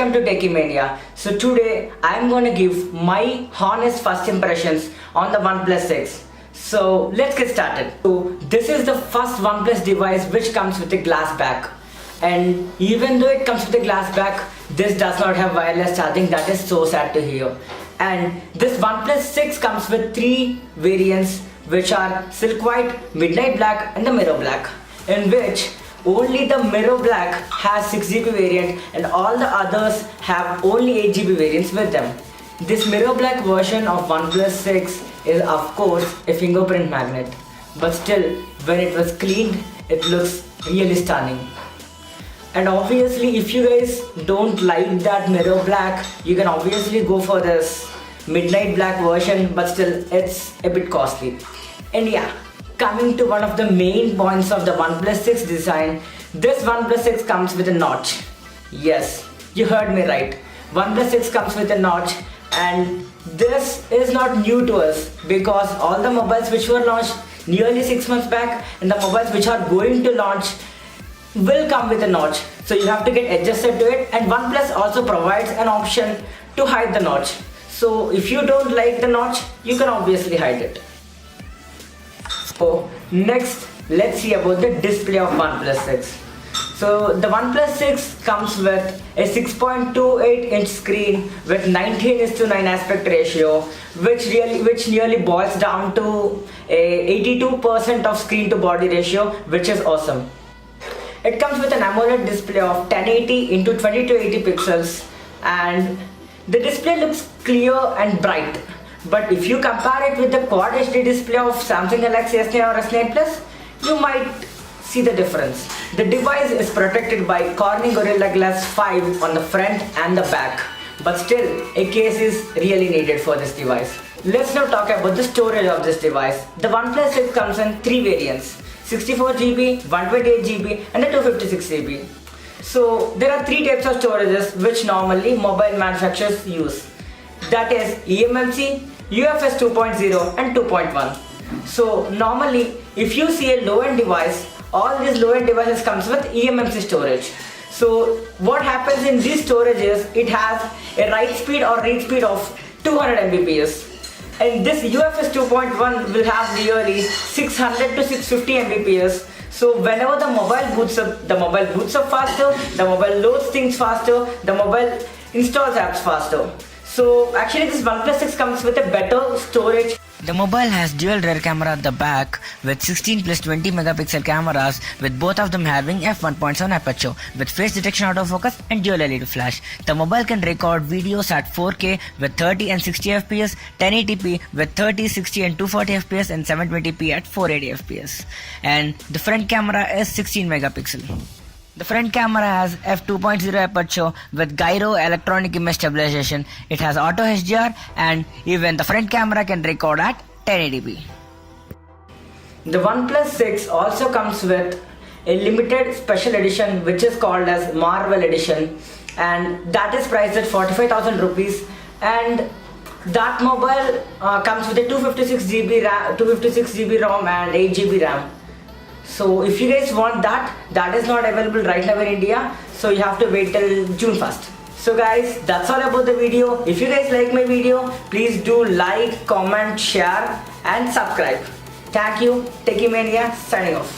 welcome to Techie Mania. So today I am going to give my honest first impressions on the OnePlus 6. So let's get started. So this is the first OnePlus device which comes with a glass back. And even though it comes with a glass back, this does not have wireless charging. That is so sad to hear. And this OnePlus 6 comes with three variants, which are Silk White, Midnight Black and the Mirror Black, in which only the Mirror Black has 6GB variant and all the others have only 8GB variants with them. This Mirror Black version of OnePlus 6 is of course a fingerprint magnet, but still when it was cleaned it looks really stunning. And obviously if you guys don't like that Mirror Black, you can obviously go for this Midnight Black version, but still it's a bit costly. And yeah, coming to one of the main points of the OnePlus 6 design, this OnePlus 6 comes with a notch. Yes, you heard me right. OnePlus 6 comes with a notch, and this is not new to us because all the mobiles which were launched nearly 6 months back and the mobiles which are going to launch will come with a notch. So you have to get adjusted to it, and OnePlus also provides an option to hide the notch. So if you don't like the notch, you can obviously hide it. So next, let's see about the display of OnePlus 6. So the OnePlus 6 comes with a 6.28-inch screen with 19:9 aspect ratio, which nearly boils down to a 82% of screen to body ratio, which is awesome. It comes with an AMOLED display of 1080 into 2280 pixels, and the display looks clear and bright. But if you compare it with the Quad HD display of Samsung Galaxy S9 or S9 Plus, you might see the difference. The device is protected by Corning Gorilla Glass 5 on the front and the back, but still a case is really needed for this device. Let's now talk about the storage of this device. The OnePlus 6 comes in three variants: 64GB, 128GB and a 256GB. So there are three types of storages which normally mobile manufacturers use. That is eMMC, UFS 2.0 and 2.1. So normally if you see a low-end device, all these low-end devices comes with eMMC storage. So what happens in these storages, it has a write speed or read speed of 200 Mbps. And this UFS 2.1 will have nearly 600 to 650 Mbps. So whenever the mobile boots up faster, the mobile loads things faster, the mobile installs apps faster. So actually this OnePlus 6 comes with a better storage. The mobile has dual rear camera at the back with 16 plus 20 megapixel cameras, with both of them having f1.7 aperture with face detection autofocus and dual LED flash. The mobile can record videos at 4K with 30 and 60 fps, 1080p with 30, 60 and 240 fps, and 720p at 480 fps. And the front camera is 16 megapixel. The front camera has f2.0 aperture with gyro electronic image stabilization. It has auto HDR, and even the front camera can record at 1080p. The OnePlus 6 also comes with a limited special edition which is called as Marvel Edition, and that is priced at 45,000 rupees, and that mobile comes with a 256GB ROM and 8GB RAM. So if you guys want that is not available right now in India, so you have to wait till June 1st. So guys, that's all about the video. If you guys like my video, please do like, comment, share and subscribe. Thank you. Techie Mania signing off.